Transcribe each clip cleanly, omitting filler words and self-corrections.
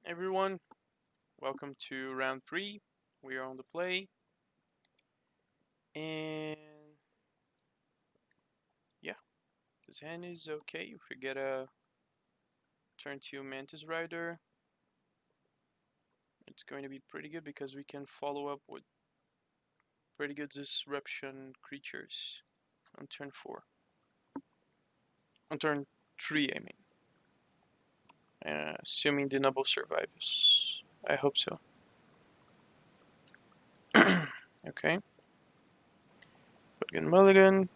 everyone, welcome to round 3. We are on the play. And yeah, this hand is okay. If we get a turn 2 Mantis Rider, it's going to be pretty good because we can follow up with pretty good disruption creatures on turn 4. On turn 3, I mean. Assuming the Noble survives. I hope so. Okay. Put good mulligan.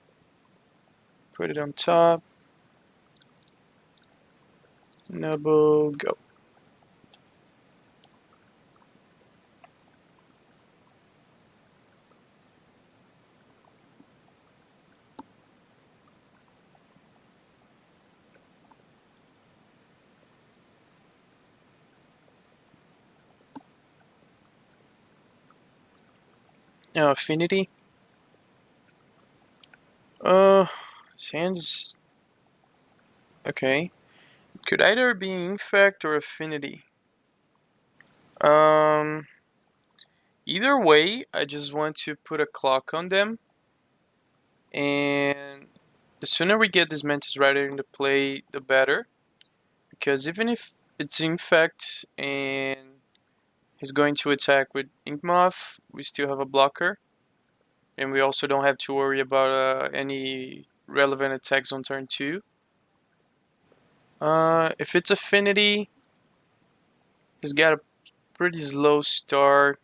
Put it on top. Noble, go. Now, Affinity. Sands. Okay. Could either be Infect or Affinity. Um, Either way, I just want to put a clock on them. And the sooner we get this Mantis Rider into play, the better. Because even if it's Infect and he's going to attack with Inkmoth, we still have a blocker. And we also don't have to worry about any relevant attacks on turn 2. If it's Affinity, he's got a pretty slow start.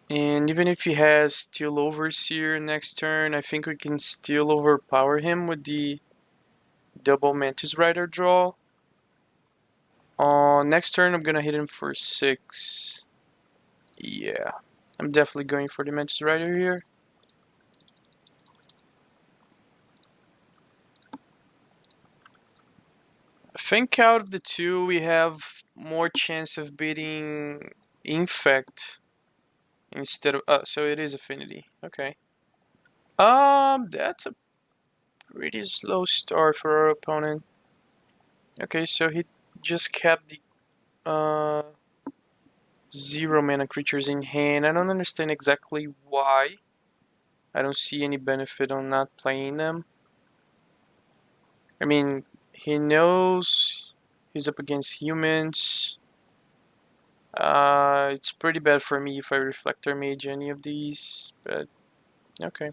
And even if he has Steel Overseer next turn, I think we can still overpower him with the double Mantis Rider draw. Next turn I'm gonna hit him for 6. Yeah, I'm definitely going for the Mantis Rider here. I think out of the two we have more chance of beating Infect instead of so it is Affinity. Okay. That's a pretty slow start for our opponent. Okay, so he just kept the 0 mana creatures in hand. I don't understand exactly why. I don't see any benefit on not playing them. I mean, he knows he's up against humans. It's pretty bad for me if I Reflector Mage any of these, but okay.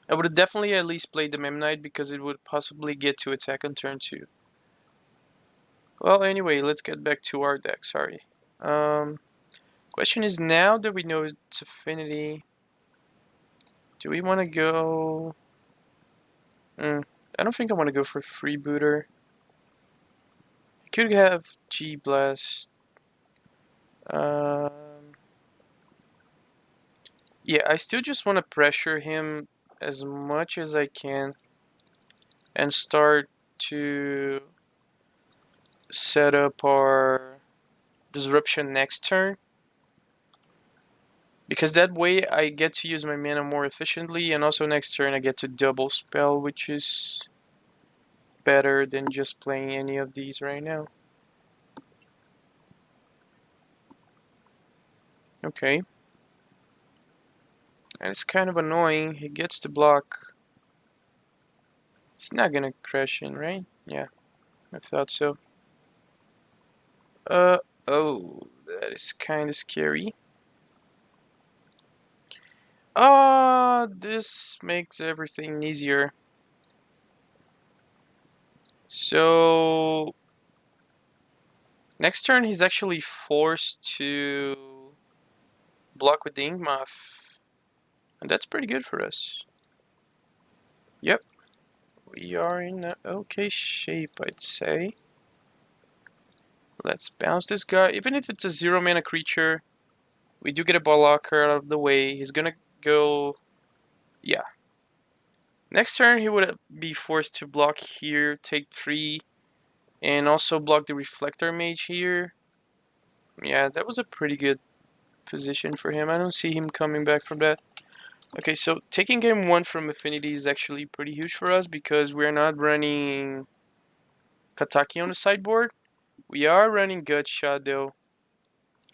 I would definitely at least play the Memnite because it would possibly get to attack on turn 2. Well, anyway, let's get back to our deck, sorry. Question is, now that we know it's Affinity, do we want to go... I don't think I want to go for Freebooter. I could have G-Blast. Yeah, I still just want to pressure him as much as I can and start to set up our Disruption next turn. Because that way I get to use my mana more efficiently, and also next turn I get to double spell, which is better than just playing any of these right now. Okay. And it's kind of annoying. He gets to block. It's not gonna crash in, right? Yeah, I thought so. Oh, that is kind of scary. This makes everything easier. So, next turn he's actually forced to block with the Inkmoth. And that's pretty good for us. Yep. We are in an okay shape, I'd say. Let's bounce this guy. Even if it's a 0 mana creature, we do get a blocker out of the way. He's gonna go... Yeah. Next turn, he would be forced to block here, take 3, and also block the Reflector Mage here. Yeah, that was a pretty good position for him. I don't see him coming back from that. Okay, so taking game 1 from Affinity is actually pretty huge for us because we're not running Kataki on the sideboard. We are running Gut Shot though.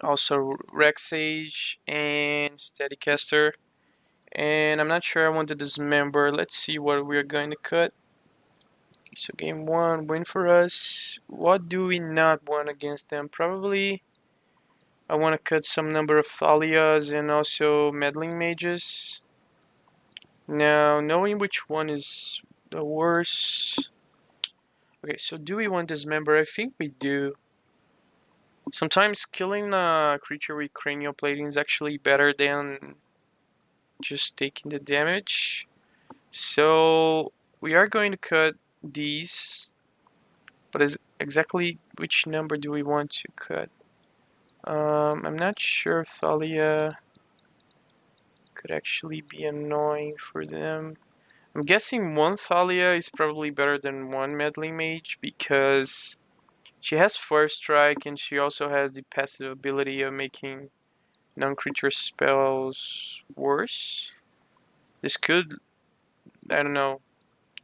Also Rexage and Steadycaster. And I'm not sure I want to dismember. Let's see what we're going to cut. So game 1, win for us. What do we not want against them? Probably I want to cut some number of Thalias and also Meddling Mages. Now, knowing which one is the worst. Okay, so do we want Dismember? I think we do. Sometimes killing a creature with cranial plating is actually better than just taking the damage. So we are going to cut these, but is exactly which number do we want to cut? I'm not sure if Thalia could actually be annoying for them. I'm guessing one Thalia is probably better than one Meddling Mage because she has First Strike and she also has the passive ability of making non-creature spells worse. This could, I don't know,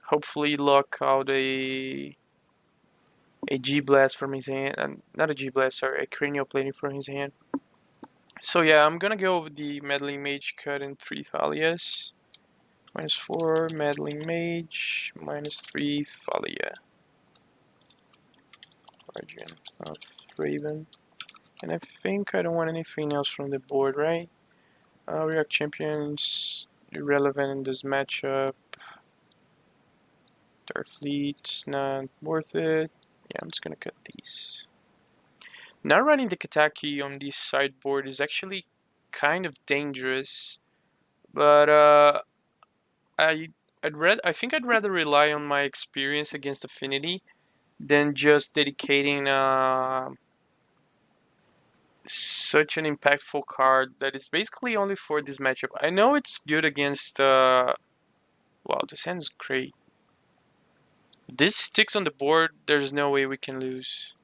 hopefully lock out a G Blast from his hand, and not a G Blast, sorry, a Cranial Plating from his hand. So yeah, I'm gonna go with the Meddling Mage cut in 3 Thalias. -4, Meddling Mage, -3, Thalia. Guardian of Raven. And I think I don't want anything else from the board, right? React Champions, irrelevant in this matchup. Dark Fleet's not worth it. Yeah, I'm just gonna cut these. Now running the Kataki on this sideboard is actually kind of dangerous, but I think I'd rather rely on my experience against Affinity than just dedicating such an impactful card that is basically only for this matchup. I know it's good against wow, this hand is great. This sticks on the board, there's no way we can lose.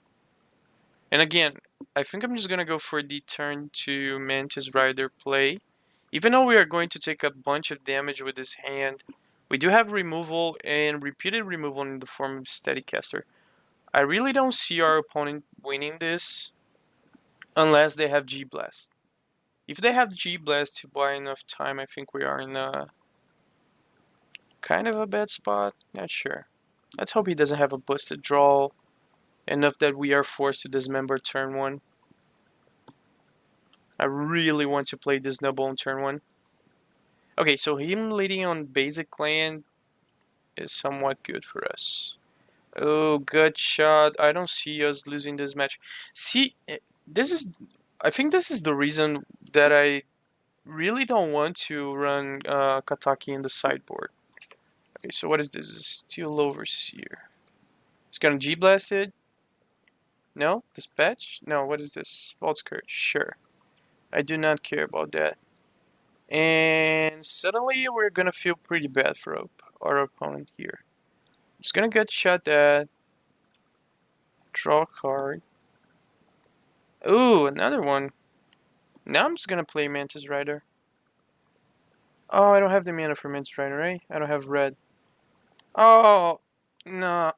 And again, I think I'm just gonna go for the turn to Mantis Rider play. Even though we are going to take a bunch of damage with this hand, we do have removal and repeated removal in the form of Steadycaster. I really don't see our opponent winning this unless they have G Blast. If they have G Blast to buy enough time, I think we are in a kind of a bad spot. Not sure. Let's hope he doesn't have a busted draw enough that we are forced to dismember turn 1. I really want to play this double on turn 1. Okay, so him leading on basic land is somewhat good for us. Oh, good shot. I don't see us losing this match. See, this is... I think this is the reason that I really don't want to run Kataki in the sideboard. Okay, so what is this? Steel Overseer. It's gonna G-Blast it? No? Dispatch? No, what is this? Vault Skirt. Sure. I do not care about that. And suddenly we're gonna feel pretty bad for our opponent here. Just gonna get shot at. Draw a card. Ooh, another one. Now I'm just gonna play Mantis Rider. Oh, I don't have the mana for Mantis Rider, right? I don't have red. Oh, no.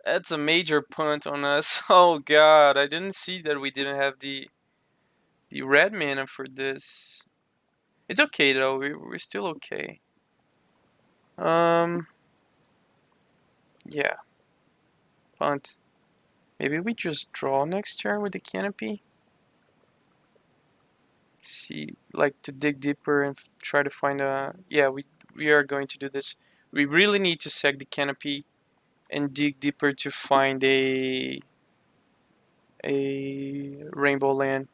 That's a major punt on us. Oh god, I didn't see that we didn't have the red mana for this. It's okay though, we're still okay. Yeah. Punt. Maybe we just draw next turn with the canopy? Let's see, like to dig deeper and try to find a... Yeah, we are going to do this. We really need to sack the canopy and dig deeper to find a rainbow land.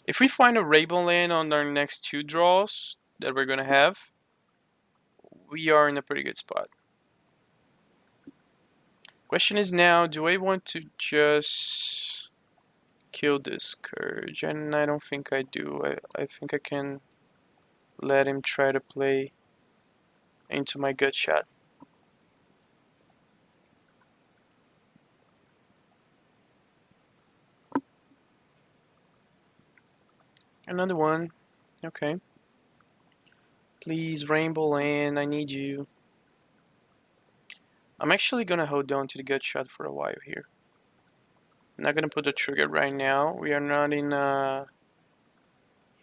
If we find a rainbow land on our next 2 draws that we're gonna have, we are in a pretty good spot. Question is now, do I want to just kill this Scourge? And I don't think I do. I think I can let him try to play into my gut shot. Another one. Okay. Please, Rainbow Land, I need you. I'm actually gonna hold on to the gut shot for a while here. I'm not gonna put the trigger right now. We are not in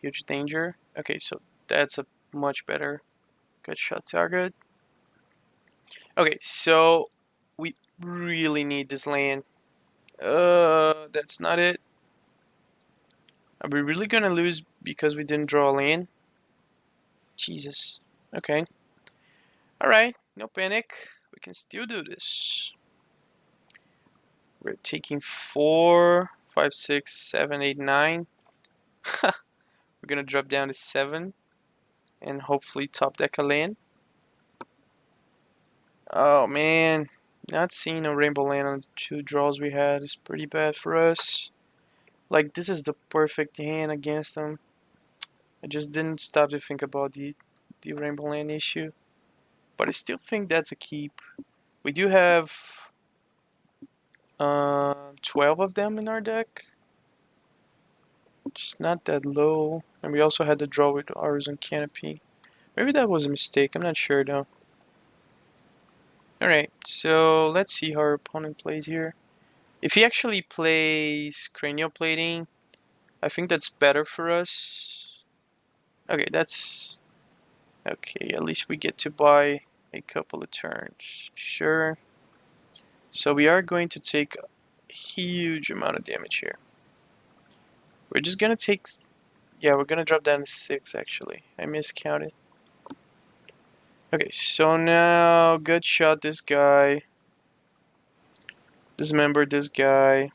huge danger. Okay, so that's a much better gut shot target. Okay, so we really need this land. That's not it. Are we really gonna lose because we didn't draw a land? Jesus. Okay. Alright, no panic. We can still do this. We're taking 4, 5, 6, 7, 8, 9. We're gonna drop down to 7 and hopefully top deck a land. Oh man, not seeing a rainbow land on the 2 draws we had is pretty bad for us. Like, this is the perfect hand against them. I just didn't stop to think about the rainbow land issue. But I still think that's a keep. We do have 12 of them in our deck. It's not that low. And we also had the draw with Horizon Canopy. Maybe that was a mistake. I'm not sure though. Alright, so let's see how our opponent plays here. If he actually plays cranial plating, I think that's better for us. Okay, that's okay. At least we get to buy a couple of turns. Sure. So we are going to take a huge amount of damage here. We're just gonna take, yeah, we're gonna drop down to 6 actually. I miscounted. Okay, so now gut shot this guy, dismember this guy,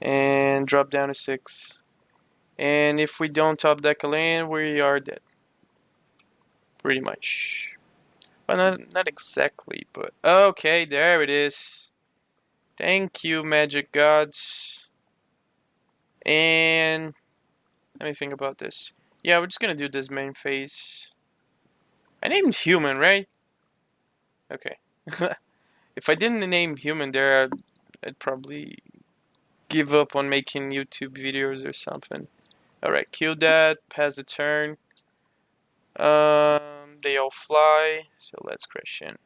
and drop down to 6. And if we don't top deck a land, we are dead. Pretty much. Well, not exactly, but okay, there it is. Thank you, magic gods. And let me think about this. Yeah, we're just gonna do this main phase. I named human, right? Okay. If I didn't name human there, I'd probably give up on making YouTube videos or something. Alright, kill that, pass the turn. They all fly, so let's crash in.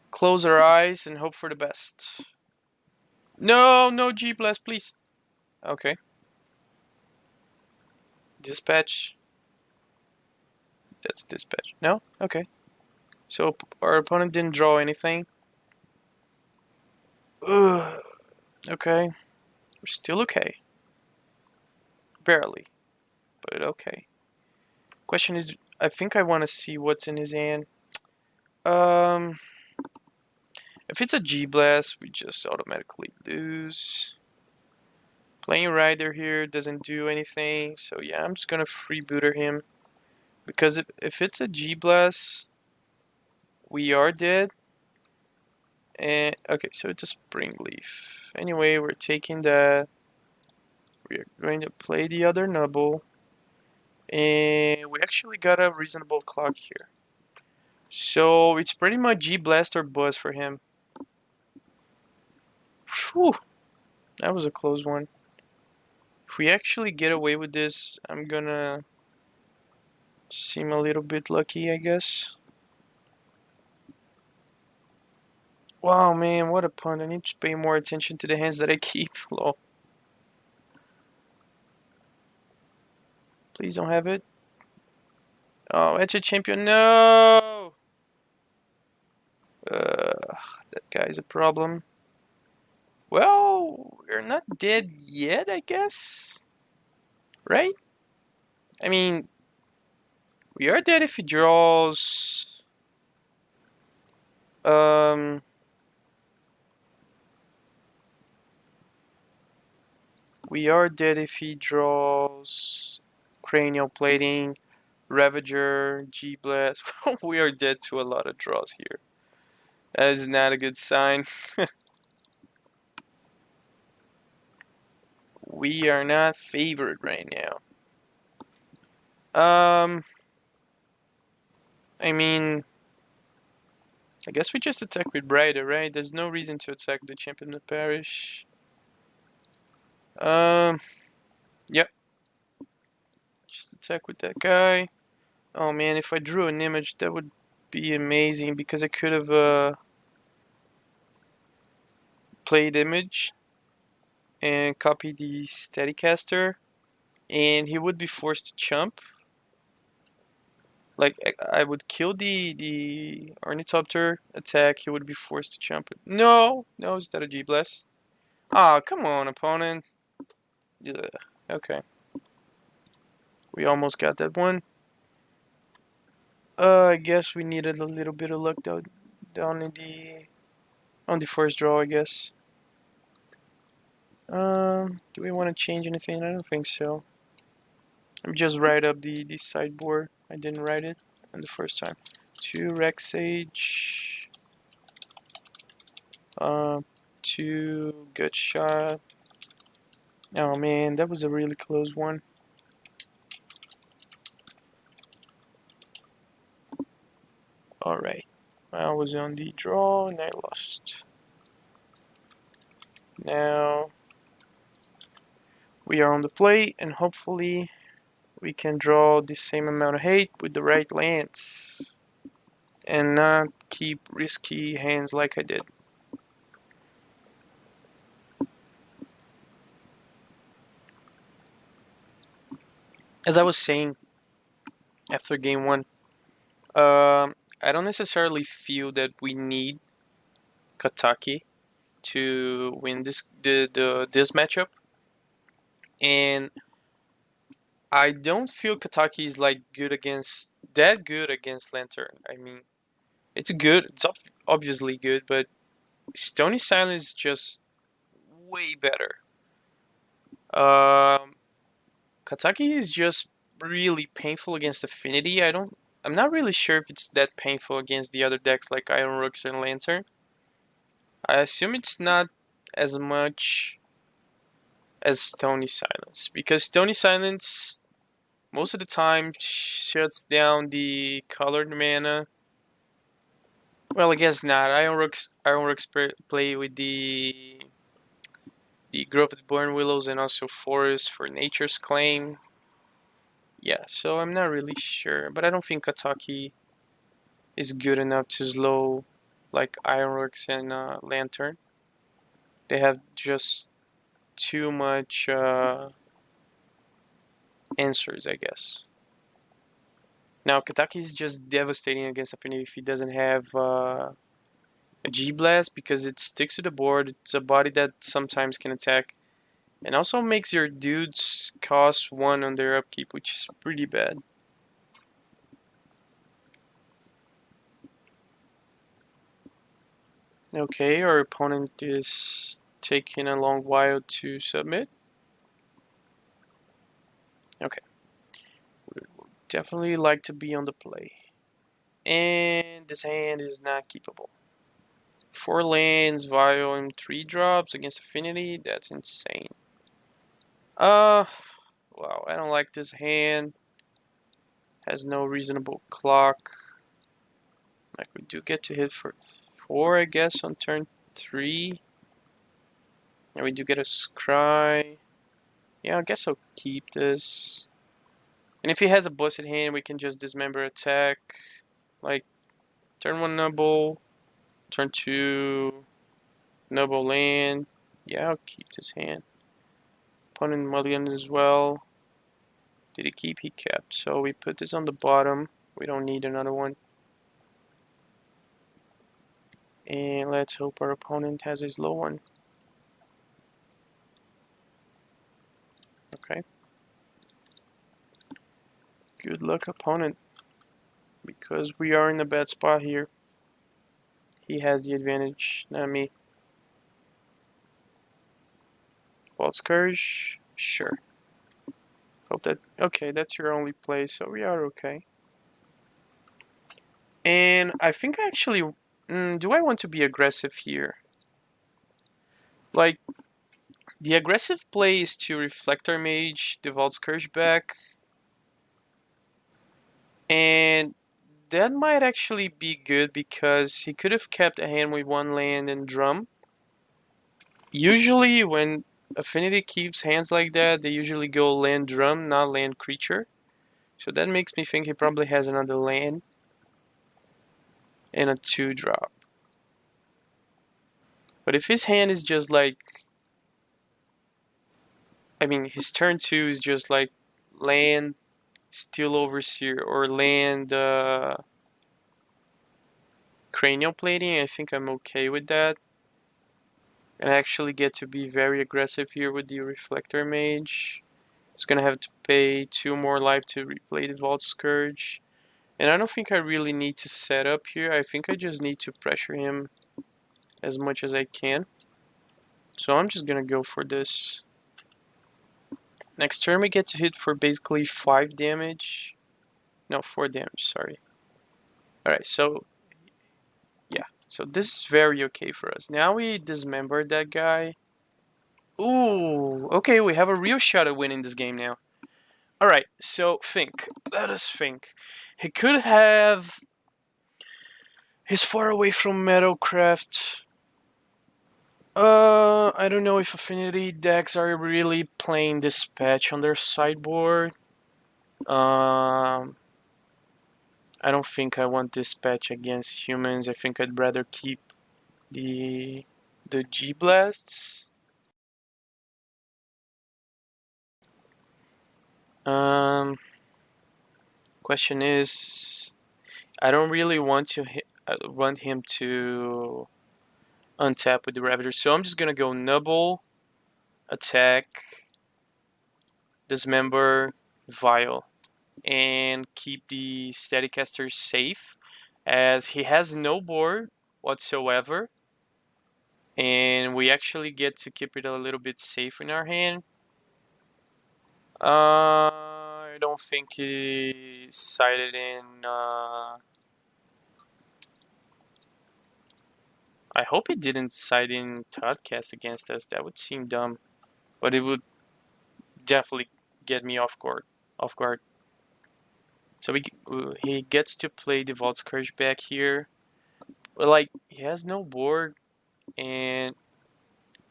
Close our eyes and hope for the best. No, no G-Blast, please. Okay. Dispatch. That's dispatch. No? Okay. So our opponent didn't draw anything. Ugh. Okay. We're still okay. Barely. But okay. Question is, I think I want to see what's in his hand. If it's a G-Blast, we just automatically lose. Playing Rider here doesn't do anything, so yeah, I'm just gonna freebooter him. Because if it's a G-Blast, we are dead. And okay, so it's a Spring Leaf. Anyway, we're taking that. We're going to play the other Nubble. And we actually got a reasonable clock here. So it's pretty much G-Blast or Buzz for him. Whew, that was a close one. If we actually get away with this, I'm gonna seem a little bit lucky, I guess. Wow, man, what a punt. I need to pay more attention to the hands that I keep. Lol. Please don't have it. Oh, Edge Champion, no! That guy's a problem. Well, we're not dead yet, I guess. Right? I mean, we are dead if he draws... We are dead if he draws cranial plating, Ravager, G-Blast. We are dead to a lot of draws here. That is not a good sign. We are not favored right now. I mean, I guess we just attack with Brighter, right? There's no reason to attack the Champion of Parish. Yep. Just attack with that guy. Oh man, if I drew an image, that would be amazing because I could have played image and copied the Steadycaster, and he would be forced to jump. Like I would kill the Ornithopter attack, he would be forced to jump. No, no, is that a G-Blast? Ah, come on, opponent. Yeah, okay. We almost got that one. I guess we needed a little bit of luck down in on the first draw, I guess. Do we want to change anything? I don't think so. I'm just write up the sideboard. I didn't write it on the first time. 2 Rex Sage. 2 Gut Shot. Oh man, that was a really close one. Alright. I was on the draw and I lost. Now we are on the play and hopefully we can draw the same amount of hate with the right lands and not keep risky hands like I did. As I was saying after game 1, I don't necessarily feel that we need Kataki to win this matchup, and I don't feel Kataki is like that good against Lantern. I mean, it's good. It's obviously good, but Stony Silence is just way better. Um, Kataki is just really painful against Affinity. I'm not really sure if it's that painful against the other decks like Iron Rooks and Lantern. I assume it's not as much as Stony Silence because Stony Silence most of the time shuts down the colored mana. Well, I guess not. Iron Rooks play with the Grove of the Burn Willows and also Forest for Nature's Claim. Yeah, so I'm not really sure, but I don't think Kataki is good enough to slow like Ironworks and Lantern. They have just too much answers, I guess. Now Kataki is just devastating against Affinity if he doesn't have a G-Blast because it sticks to the board. It's a body that sometimes can attack and also makes your dudes cost 1 on their upkeep, which is pretty bad. Okay, our opponent is taking a long while to submit. Okay. We would definitely like to be on the play. And this hand is not keepable. 4 lands, Vio, and 3 drops against Affinity. That's insane. Wow, I don't like this hand. Has no reasonable clock. Like we do get to hit for 4, I guess, on turn 3. And we do get a scry. Yeah, I guess I'll keep this. And if he has a busted hand, we can just dismember attack. Like, turn 1 Nubble, turn 2 Nubble land. Yeah, I'll keep this hand. Opponent mulligan as well. Did he keep? He kept. So we put this on the bottom. We don't need another one. And let's hope our opponent has his low one. Okay. Good luck, opponent. Because we are in a bad spot here. He has the advantage, not me. Vault Scourge? Sure. Hope that... Okay, that's your only play, so we are okay. And I think actually... do I want to be aggressive here? Like, the aggressive play is to Reflector Mage the Vault Scourge back. And that might actually be good because he could have kept a hand with 1 land and drum. Usually when Affinity keeps hands like that, they usually go land drum, not land creature. So that makes me think he probably has another land. and a 2-drop. But if his hand is just like, I mean, his turn 2 is just like land Steel Overseer or land Cranial Plating, I think I'm okay with that. And I actually get to be very aggressive here with the Reflector Mage. It's gonna have to pay 2 more life to replay the Vault Scourge. And I don't think I really need to set up here. I think I just need to pressure him as much as I can. So I'm just gonna go for this. Next turn we get to hit for basically 5 damage. No, 4 damage, sorry. Alright, so yeah. So this is very okay for us. Now we dismember that guy. Ooh, okay, we have a real shot at winning this game now. Alright, so think. Let us think. He could have... He's far away from Metalcraft. I don't know if Affinity decks are really playing this patch on their sideboard. I don't think I want this patch against humans. I think I'd rather keep the G blasts. Question is, I don't really want him to untap with the Ravager, so I'm just gonna go Nubble, attack, dismember, Vial, and keep the Steadycaster safe, as he has no board whatsoever, and we actually get to keep it a little bit safe in our hand. I don't think he's sighted in. I hope he didn't side in Thoughtcast against us. That would seem dumb, but it would definitely get me off guard. Off guard. So he gets to play the Vault Scourge back here. But like he has no board, and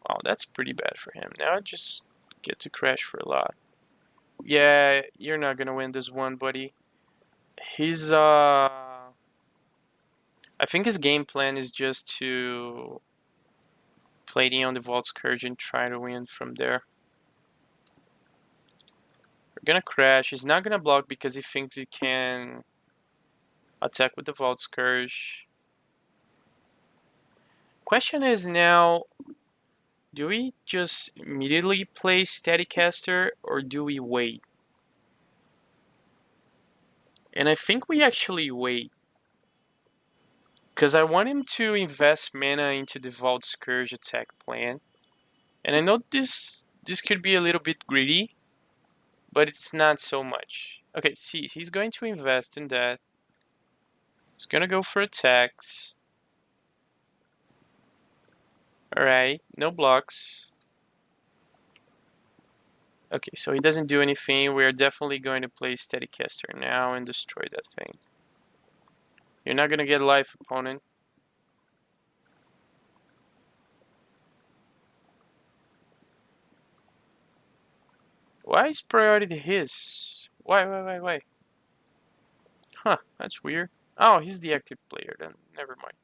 wow, that's pretty bad for him. Now I just get to crash for a lot. Yeah, you're not gonna win this one, buddy. He's I think his game plan is just to play on the Vault Scourge and try to win from there. We're gonna crash. He's not gonna block because he thinks he can attack with the Vault Scourge. Question is now, do we just immediately play Steadycaster or do we wait? And I think we actually wait. Because I want him to invest mana into the Vault Scourge attack plan. And I know this could be a little bit greedy, but it's not so much. Okay, see, he's going to invest in that. He's gonna go for attacks. Alright, no blocks. Okay, so he doesn't do anything. We're definitely going to play Steadycaster now and destroy that thing. You're not gonna get life, opponent. Why is priority his? Why? Huh, that's weird. Oh, he's the active player then. Never mind.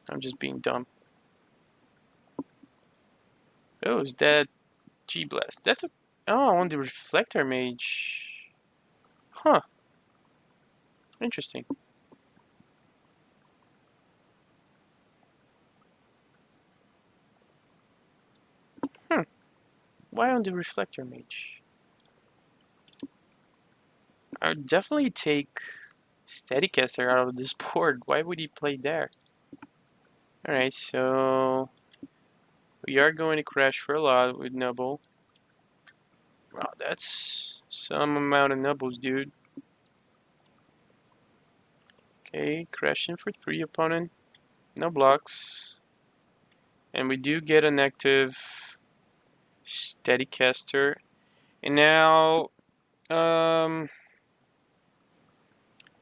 I'm just being dumb. Oh, is that G-Blast? That's a... Oh, on the Reflector Mage. Huh. Interesting. Why on the Reflector Mage? I would definitely take Steadycaster out of this board. Why would he play there? Alright, so... We are going to crash for a lot with Nubble. Wow, that's some amount of Nubbles, dude. Okay, crashing for 3, opponent. No blocks. And we do get an active Steadycaster. And now,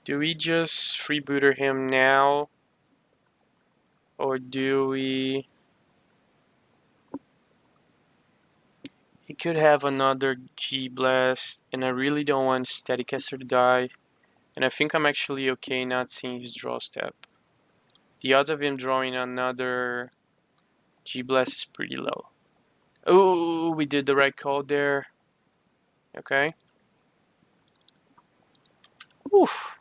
do we just freebooter him now? Or do we... He could have another G-Blast, and I really don't want Steadycaster to die. And I think I'm actually okay not seeing his draw step. The odds of him drawing another G-Blast is pretty low. Oh, we did the right call there. Okay. Oof.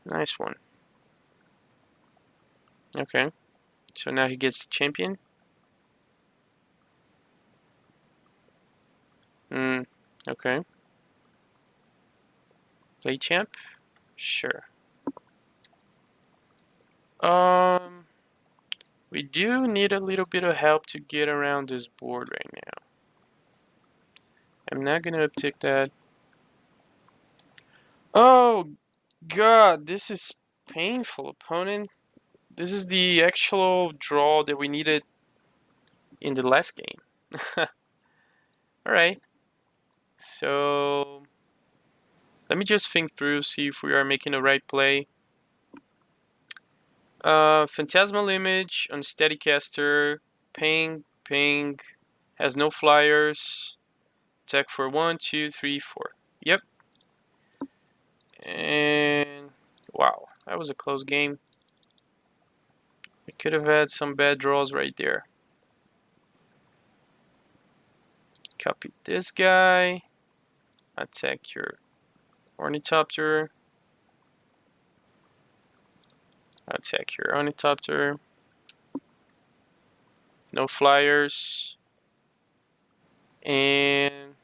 Nice one. Okay. So now he gets the champion. Okay. Play champ? Sure. We do need a little bit of help to get around this board right now. I'm not gonna uptick that. Oh, God, this is painful, opponent. This is the actual draw that we needed in the last game. Alright. So, let me just think through, see if we are making the right play. Phantasmal Image, Unsteady Caster, Ping, Ping, has no flyers. Attack for 1, 2, 3, 4. Yep. And wow, that was a close game. We could have had some bad draws right there. Copy this guy. Attack your Ornithopter. Attack your Ornithopter. No flyers. And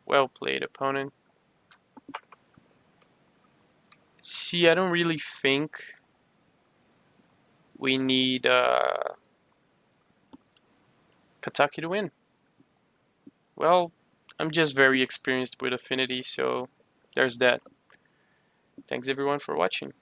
well played, opponent. See, I don't really think we need Kataki to win. Well, I'm just very experienced with Affinity, so there's that. Thanks everyone for watching.